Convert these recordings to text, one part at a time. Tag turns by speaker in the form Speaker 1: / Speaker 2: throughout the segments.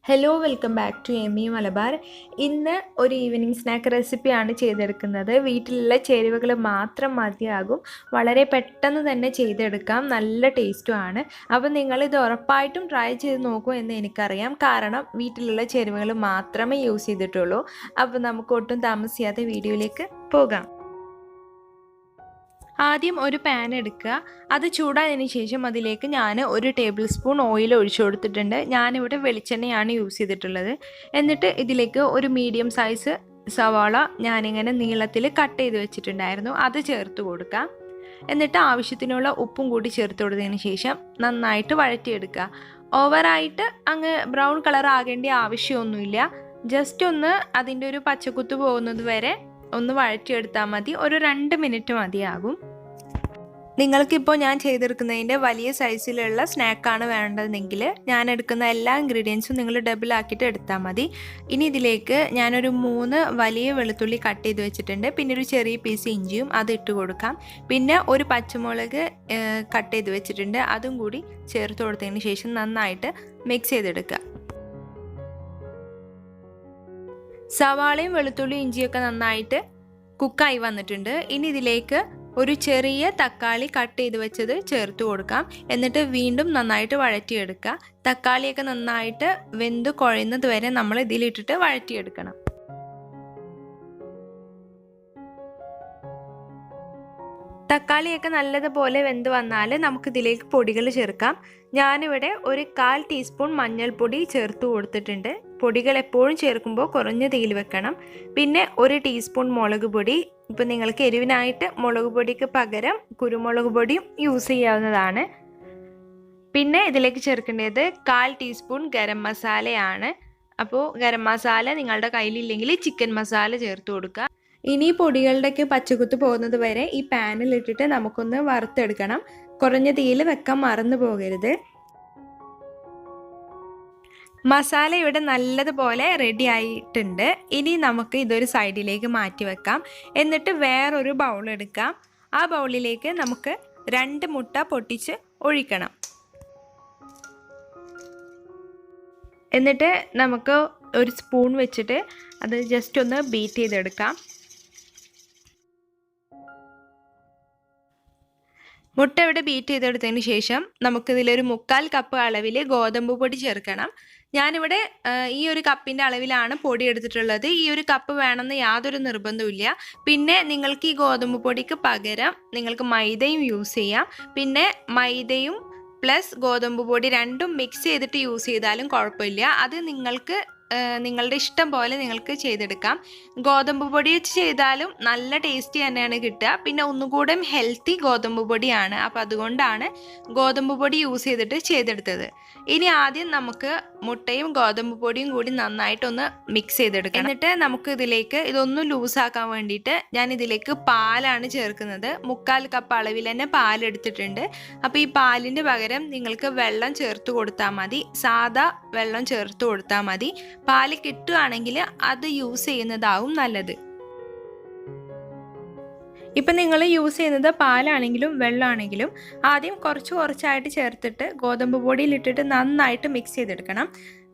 Speaker 1: Hello welcome back to Emi Malabar. ഇന്ന് ഒരു evening snack റെസിപ്പിയാണ് ചെയ്തെടുക്കുന്നത്. വീട്ടിലുള്ള ചേരുവകൾ മാത്രം മതിയാകും. വളരെ പെട്ടെന്ന് തന്നെ ചെയ്തെടുക്കാം. നല്ല ടേസ്റ്റുമാണ്. അപ്പോൾ നിങ്ങളിത് ഉറപ്പായിട്ടും ട്രൈ ചെയ്ത് നോക്കൂ എന്ന് എനിക്കറിയാം. കാരണം വീട്ടിലുള്ള ചേരുവകൾ മാത്രമേ യൂസ് ചെയ്തിട്ടുള്ളൂ. അപ്പോൾ നമുക്ക് ഒട്ടും താമസിയാതെ വീഡിയോയിലേക്ക് പോകാം. ആദ്യം ഒരു പാൻ എടുക്കുക. അത് ചൂടായതിനു ശേഷം അതിലേക്ക് ഞാൻ 1 ടേബിൾ സ്പൂൺ ഓയിൽ ഒഴിച്ചു കൊടുത്തിട്ടുണ്ട്. ഞാനിവിടെ വെളിച്ചെണ്ണയാണ് യൂസ് ചെയ്തിട്ടുള്ളത്. എന്നിട്ട് ഇതിലേക്ക് ഒരു മീഡിയം സൈസ് സവാള ഞാനിങ്ങനെ നീളത്തിൽ കട്ട് ചെയ്ത് വെച്ചിട്ടുണ്ടായിരുന്നു. അത് ചേർത്ത് കൊടുക്കാം. എന്നിട്ട് ആവശ്യത്തിനുള്ള ഉപ്പും കൂടി ചേർത്ത് കൊടുത്തതിന് ശേഷം നന്നായിട്ട് വഴറ്റിയെടുക്കുക. ഓവറായിട്ട് അങ്ങ് ബ്രൗൺ കളർ ആകേണ്ട ആവശ്യമൊന്നുമില്ല. ജസ്റ്റ് ഒന്ന് അതിൻ്റെ ഒരു പച്ചക്കുത്ത് പോകുന്നത് വരെ ഒന്ന് വഴറ്റിയെടുത്താൽ മതി. ഒരു 2 മിനിറ്റ് മതിയാകും. നിങ്ങൾക്കിപ്പോൾ ഞാൻ ചെയ്തെടുക്കുന്നതിൻ്റെ വലിയ സൈസിലുള്ള സ്നാക്കാണ് വേണ്ടതെങ്കിൽ ഞാൻ എടുക്കുന്ന എല്ലാ ഇൻഗ്രീഡിയൻസും നിങ്ങൾ ഡബിൾ ആക്കിയിട്ട് എടുത്താൽ മതി. ഇനി ഇതിലേക്ക് ഞാനൊരു 3 വലിയ വെളുത്തുള്ളി കട്ട് ചെയ്ത് വെച്ചിട്ടുണ്ട്. പിന്നെ ഒരു ചെറിയ പീസ് ഇഞ്ചിയും അത് ഇട്ട് കൊടുക്കാം. പിന്നെ ഒരു പച്ചമുളക് കട്ട് ചെയ്ത് വെച്ചിട്ടുണ്ട്. അതും കൂടി ചേർത്ത് കൊടുത്തതിന് ശേഷം നന്നായിട്ട് മിക്സ് ചെയ്തെടുക്കുക. സവാളയും വെളുത്തുള്ളിയും ഇഞ്ചിയൊക്കെ നന്നായിട്ട് കുക്കായി വന്നിട്ടുണ്ട്. ഇനി ഇതിലേക്ക് ഒരു ചെറിയ തക്കാളി കട്ട് ചെയ്ത് വെച്ചത് ചേർത്ത് കൊടുക്കാം. എന്നിട്ട് വീണ്ടും നന്നായിട്ട് വഴറ്റിയെടുക്കുക. തക്കാളിയൊക്കെ നന്നായിട്ട് വെന്ത് കുഴയുന്നത് വരെ നമ്മൾ ഇതിലിട്ടിട്ട് വഴറ്റിയെടുക്കണം. തക്കാളിയൊക്കെ നല്ലതുപോലെ വെന്ത് വന്നാൽ നമുക്കിതിലേക്ക് പൊടികൾ ചേർക്കാം. ഞാനിവിടെ ഒരു 1/4 ടീസ്പൂൺ മഞ്ഞൾപ്പൊടി ചേർത്ത് കൊടുത്തിട്ടുണ്ട്. പൊടികൾ എപ്പോഴും ചേർക്കുമ്പോൾ കുറഞ്ഞ തീയിൽ വെക്കണം. പിന്നെ 1 ടീസ്പൂൺ മുളക് പൊടി. ഇപ്പം നിങ്ങൾക്ക് എരിവിനായിട്ട് മുളക് പൊടിക്ക് പകരം കുരുമുളക് പൊടിയും യൂസ് ചെയ്യാവുന്നതാണ്. പിന്നെ ഇതിലേക്ക് ചേർക്കേണ്ടത് 1/4 ടീസ്പൂൺ ഗരം മസാലയാണ്. അപ്പോൾ ഗരം മസാല നിങ്ങളുടെ കയ്യിലില്ലെങ്കിൽ ചിക്കൻ മസാല ചേർത്ത് കൊടുക്കുക. ഇനി പൊടികളുടെയൊക്കെ പച്ചക്കുത്ത് പോകുന്നത് വരെ ഈ പാനിലിട്ടിട്ട് നമുക്കൊന്ന് വറുത്തെടുക്കണം. കുറഞ്ഞ തീയിൽ വെക്കാൻ മറന്നു പോകരുത്. മസാല ഇവിടെ നല്ലതുപോലെ റെഡി ആയിട്ടുണ്ട്. ഇനി നമുക്ക് ഇതൊരു സൈഡിലേക്ക് മാറ്റി വെക്കാം. എന്നിട്ട് വേറൊരു ബൗൾ എടുക്കാം. ആ ബൗളിലേക്ക് നമുക്ക് 2 മുട്ട പൊട്ടിച്ച് ഒഴിക്കണം. എന്നിട്ട് നമുക്ക് ഒരു സ്പൂൺ വെച്ചിട്ട് അത് ജസ്റ്റ് ഒന്ന് ബീറ്റ് ചെയ്തെടുക്കാം. മുട്ട ഇവിടെ ബീറ്റ് ചെയ്തെടുത്തതിന് ശേഷം നമുക്കിതിലൊരു 1/4 കപ്പ് അളവിൽ ഗോതമ്പ് പൊടി ചേർക്കണം. ഞാനിവിടെ ഈ ഒരു കപ്പിൻ്റെ അളവിലാണ് പൊടി എടുത്തിട്ടുള്ളത്. ഈ ഒരു കപ്പ് വേണമെന്ന് യാതൊരു നിർബന്ധവുമില്ല. പിന്നെ നിങ്ങൾക്ക് ഈ ഗോതമ്പ് പൊടിക്ക് പകരം നിങ്ങൾക്ക് മൈദയും യൂസ് ചെയ്യാം. പിന്നെ മൈദയും പ്ലസ് ഗോതമ്പ് പൊടി രണ്ടും മിക്സ് ചെയ്തിട്ട് യൂസ് ചെയ്താലും കുഴപ്പമില്ല. അത് നിങ്ങളുടെ ഇഷ്ടം പോലെ നിങ്ങൾക്ക് ചെയ്തെടുക്കാം. ഗോതമ്പ് പൊടി വെച്ച് ചെയ്താലും നല്ല ടേസ്റ്റി തന്നെയാണ് കിട്ടുക. പിന്നെ ഒന്നുകൂടെ ഹെൽത്തി ഗോതമ്പ് പൊടിയാണ്. അപ്പോൾ അതുകൊണ്ടാണ് ഗോതമ്പ് പൊടി യൂസ് ചെയ്തിട്ട് ചെയ്തെടുത്തത്. ഇനി ആദ്യം നമുക്ക് മുട്ടയും ഗോതമ്പ് പൊടിയും കൂടി നന്നായിട്ടൊന്ന് മിക്സ് ചെയ്തെടുക്കണം. എന്നിട്ട് നമുക്ക് ഇതിലേക്ക് ഇതൊന്ന് ലൂസാക്കാൻ വേണ്ടിയിട്ട് ഞാൻ ഇതിലേക്ക് പാലാണ് ചേർക്കുന്നത്. 1/4 കപ്പ് അളവിൽ തന്നെ പാലെടുത്തിട്ടുണ്ട്. അപ്പോൾ ഈ പാലിൻ്റെ പകരം നിങ്ങൾക്ക് വെള്ളം ചേർത്ത് കൊടുത്താൽ മതി. സാദാ വെള്ളം ചേർത്ത് കൊടുത്താൽ മതി. പാല് കിട്ടുകയാണെങ്കിൽ അത് യൂസ് ചെയ്യുന്നതാവും നല്ലത്. ഇപ്പം നിങ്ങൾ യൂസ് ചെയ്യുന്നത് പാലാണെങ്കിലും വെള്ളമാണെങ്കിലും ആദ്യം കുറച്ചായിട്ട് ചേർത്തിട്ട് ഗോതമ്പ് പൊടിയിലിട്ടിട്ട് നന്നായിട്ട് മിക്സ് ചെയ്തെടുക്കണം.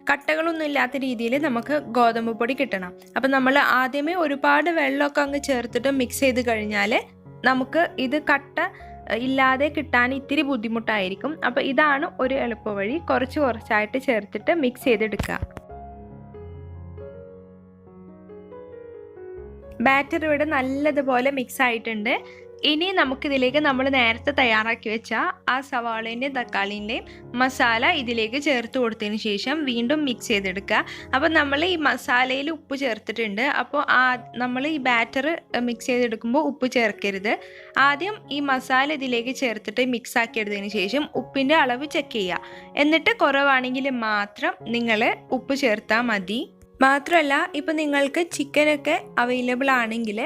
Speaker 1: കട്ടകളൊന്നും ഇല്ലാത്ത രീതിയിൽ നമുക്ക് ഗോതമ്പ് പൊടി കിട്ടണം. അപ്പം നമ്മൾ ആദ്യമേ ഒരുപാട് വെള്ളമൊക്കെ അങ്ങ് ചേർത്തിട്ട് മിക്സ് ചെയ്ത് കഴിഞ്ഞാൽ നമുക്ക് ഇത് കട്ട ഇല്ലാതെ കിട്ടാൻ ഇത്തിരി ബുദ്ധിമുട്ടായിരിക്കും. അപ്പോൾ ഇതാണ് ഒരു എളുപ്പവഴി. കുറച്ചായിട്ട് ചേർത്തിട്ട് മിക്സ് ചെയ്തെടുക്കുക. ബാറ്റർ ഇവിടെ നല്ലതുപോലെ മിക്സ് ആയിട്ടുണ്ട്. ഇനി നമുക്കിതിലേക്ക് നമ്മൾ നേരത്തെ തയ്യാറാക്കി വെച്ച ആ സവാളേൻ്റെയും തക്കാളീൻ്റെയും മസാല ഇതിലേക്ക് ചേർത്ത് കൊടുത്തതിന് ശേഷം വീണ്ടും മിക്സ് ചെയ്തെടുക്കുക. അപ്പോൾ നമ്മൾ ഈ മസാലയിൽ ഉപ്പ് ചേർത്തിട്ടുണ്ട്. അപ്പോൾ നമ്മൾ ഈ ബാറ്റർ മിക്സ് ചെയ്തെടുക്കുമ്പോൾ ഉപ്പ് ചേർക്കരുത്. ആദ്യം ഈ മസാല ഇതിലേക്ക് ചേർത്തിട്ട് മിക്സ് ആക്കിയെടുത്തതിന് ശേഷം ഉപ്പിൻ്റെ അളവ് ചെക്ക് ചെയ്യുക. എന്നിട്ട് കുറവാണെങ്കിൽ മാത്രം നിങ്ങൾ ഉപ്പ് ചേർത്താൽ മതി. മാത്രമല്ല ഇപ്പം നിങ്ങൾക്ക് ചിക്കനൊക്കെ അവൈലബിൾ ആണെങ്കിൽ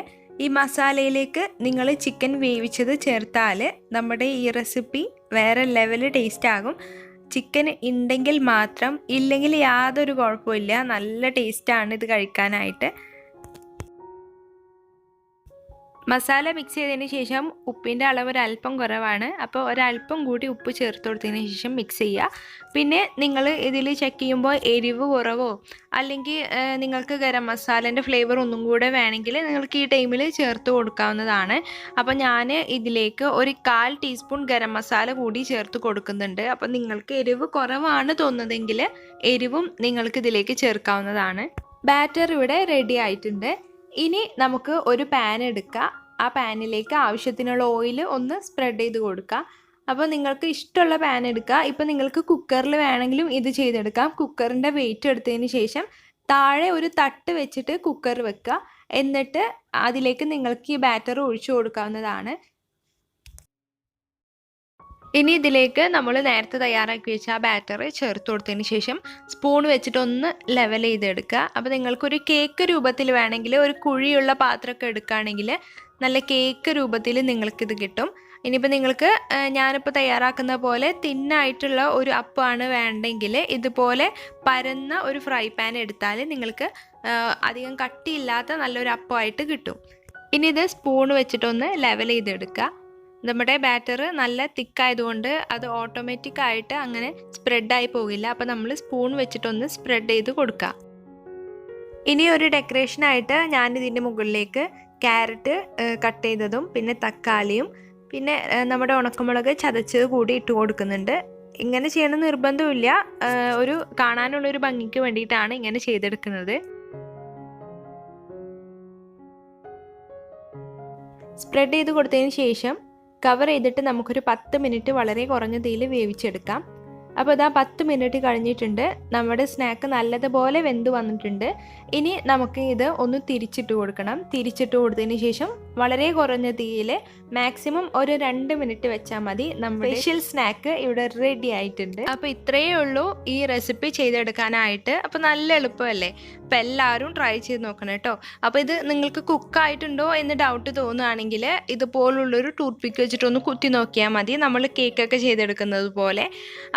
Speaker 1: ഈ മസാലയിലേക്ക് നിങ്ങൾ ചിക്കൻ വേവിച്ചത് ചേർത്താൽ നമ്മുടെ ഈ റെസിപ്പി വേറെ ലെവൽ ടേസ്റ്റ് ആകും. ചിക്കൻ ഉണ്ടെങ്കിൽ മാത്രം, ഇല്ലെങ്കിൽ യാതൊരു കുഴപ്പമില്ല. നല്ല ടേസ്റ്റാണ് ഇത് കഴിക്കാനായിട്ട്. മസാല മിക്സ് ചെയ്തതിന് ശേഷം ഉപ്പിൻ്റെ അളവ് ഒരല്പം കുറവാണ്, അപ്പോൾ ഒരല്പം കൂടി ഉപ്പ് ചേർത്ത് കൊടുത്തതിന് ശേഷം മിക്സ് ചെയ്യുക. പിന്നെ നിങ്ങൾ ഇതിൽ ചെക്ക് ചെയ്യുമ്പോൾ എരിവ് കുറവോ അല്ലെങ്കിൽ നിങ്ങൾക്ക് ഗരം മസാലേൻ്റെ ഫ്ലേവർ ഒന്നും കൂടെ വേണമെങ്കിൽ നിങ്ങൾക്ക് ഈ ടൈമിൽ ചേർത്ത് കൊടുക്കാവുന്നതാണ്. അപ്പോൾ ഞാൻ ഇതിലേക്ക് ഒരു 1/4 ടീസ്പൂൺ ഗരം മസാല കൂടി ചേർത്ത് കൊടുക്കുന്നുണ്ട്. അപ്പോൾ നിങ്ങൾക്ക് എരിവ് കുറവാണ് തോന്നുന്നതെങ്കിൽ എരിവും നിങ്ങൾക്ക് ഇതിലേക്ക് ചേർക്കാവുന്നതാണ്. ബാറ്റർ ഇവിടെ റെഡി ആയിട്ടുണ്ട്. ഇനി നമുക്ക് ഒരു പാൻ എടുക്കുക. ആ പാനിലേക്ക് ആവശ്യത്തിനുള്ള ഓയിൽ ഒന്ന് സ്പ്രെഡ് ചെയ്ത് കൊടുക്കുക. അപ്പോൾ നിങ്ങൾക്ക് ഇഷ്ടമുള്ള പാൻ എടുക്കുക. ഇപ്പോൾ നിങ്ങൾക്ക് കുക്കറിൽ വേണമെങ്കിലും ഇത് ചെയ്തെടുക്കാം. കുക്കറിൻ്റെ വെയിറ്റ് എടുത്തതിന് ശേഷം താഴെ ഒരു തട്ട് വെച്ചിട്ട് കുക്കർ വെക്കുക. എന്നിട്ട് അതിലേക്ക് നിങ്ങൾക്ക് ഈ ബാറ്റർ ഒഴിച്ചു കൊടുക്കാവുന്നതാണ്. ഇനി ഇതിലേക്ക് നമ്മൾ നേരത്തെ തയ്യാറാക്കി വെച്ച ആ ബാറ്റർ ചേർത്ത് കൊടുത്തതിന് ശേഷം സ്പൂൺ വെച്ചിട്ട് ഒന്ന് ലെവൽ ചെയ്തെടുക്കുക. അപ്പോൾ നിങ്ങൾക്കൊരു കേക്ക് രൂപത്തിൽ വേണമെങ്കിൽ ഒരു കുഴിയുള്ള പാത്രമൊക്കെ എടുക്കുകയാണെങ്കിൽ നല്ല കേക്ക് രൂപത്തിൽ നിങ്ങൾക്കിത് കിട്ടും. ഇനിയിപ്പോൾ നിങ്ങൾക്ക് ഞാനിപ്പോൾ തയ്യാറാക്കുന്ന പോലെ തിന്നായിട്ടുള്ള ഒരു അപ്പമാണ് വേണ്ടെങ്കിൽ ഇതുപോലെ പരന്ന ഒരു ഫ്രൈ പാൻ എടുത്താൽ നിങ്ങൾക്ക് അധികം കട്ടിയില്ലാത്ത നല്ലൊരു അപ്പമായിട്ട് കിട്ടും. ഇനി ഇത് സ്പൂൺ വെച്ചിട്ടൊന്ന് ലെവൽ ചെയ്തെടുക്കുക. നമ്മുടെ ബാറ്റർ നല്ല തിക്കായതുകൊണ്ട് അത് ഓട്ടോമാറ്റിക്കായിട്ട് അങ്ങനെ സ്പ്രെഡായി പോകില്ല. അപ്പോൾ നമ്മൾ സ്പൂൺ വെച്ചിട്ടൊന്ന് സ്പ്രെഡ് ചെയ്ത് കൊടുക്കുക. ഇനി ഒരു ഡെക്കറേഷനായിട്ട് ഞാനിതിൻ്റെ മുകളിലേക്ക് ക്യാരറ്റ് കട്ട് ചെയ്തതും പിന്നെ തക്കാളിയും പിന്നെ നമ്മുടെ ഉണക്കമുളക് ചതച്ചത് കൂടി ഇട്ട് കൊടുക്കുന്നുണ്ട്. ഇങ്ങനെ ചെയ്യണമെന്ന് നിർബന്ധമില്ല, ഒരു കാണാനുള്ളൊരു ഭംഗിക്ക് വേണ്ടിയിട്ടാണ് ഇങ്ങനെ ചെയ്തെടുക്കുന്നത്. സ്പ്രെഡ് ചെയ്ത് കൊടുത്തതിന് ശേഷം കവർ ചെയ്തിട്ട് നമുക്കൊരു 10 മിനിറ്റ് വളരെ കുറഞ്ഞ തീയിൽ വേവിച്ചെടുക്കാം. അപ്പോൾ ഇതാ 10 മിനിറ്റ് കഴിഞ്ഞിട്ടുണ്ട്. നമ്മുടെ സ്നാക്ക് നല്ലതുപോലെ വെന്ത് വന്നിട്ടുണ്ട്. ഇനി നമുക്ക് ഇത് ഒന്ന് തിരിച്ചിട്ട് കൊടുക്കണം. തിരിച്ചിട്ട് കൊടുത്തതിന് ശേഷം വളരെ കുറഞ്ഞ തീയിൽ മാക്സിമം ഒരു 2 മിനിറ്റ് വെച്ചാൽ മതി. നമ്മുടെ സ്പെഷ്യൽ സ്നാക്ക് ഇവിടെ റെഡി ആയിട്ടുണ്ട്. അപ്പോൾ ഇത്രയേ ഉള്ളൂ ഈ റെസിപ്പി ചെയ്തെടുക്കാനായിട്ട്. അപ്പോൾ നല്ല എളുപ്പമല്ലേ? അപ്പോൾ എല്ലാവരും ട്രൈ ചെയ്ത് നോക്കണം കേട്ടോ. അപ്പോൾ ഇത് നിങ്ങൾക്ക് കുക്കായിട്ടുണ്ടോ എന്ന് ഡൗട്ട് തോന്നുകയാണെങ്കിൽ ഇതുപോലുള്ളൊരു ടൂത്ത് പിക്ക് വെച്ചിട്ടൊന്ന് കുത്തി നോക്കിയാൽ മതി, നമ്മൾ കേക്കൊക്കെ ചെയ്തെടുക്കുന്നത് പോലെ.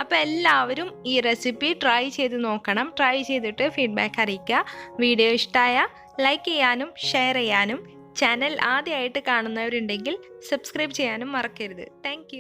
Speaker 1: അപ്പോൾ എല്ലാവരും ഈ റെസിപ്പി ട്രൈ ചെയ്ത് നോക്കണം. ട്രൈ ചെയ്തിട്ട് ഫീഡ്ബാക്ക് അറിയിക്കുക. വീഡിയോ ഇഷ്ടമായ ലൈക്ക് ചെയ്യാനും ഷെയർ ചെയ്യാനും ചാനൽ ആദ്യമായിട്ട് കാണുന്നവരുണ്ടെങ്കിൽ സബ്സ്ക്രൈബ് ചെയ്യാനും മറക്കരുത്. താങ്ക്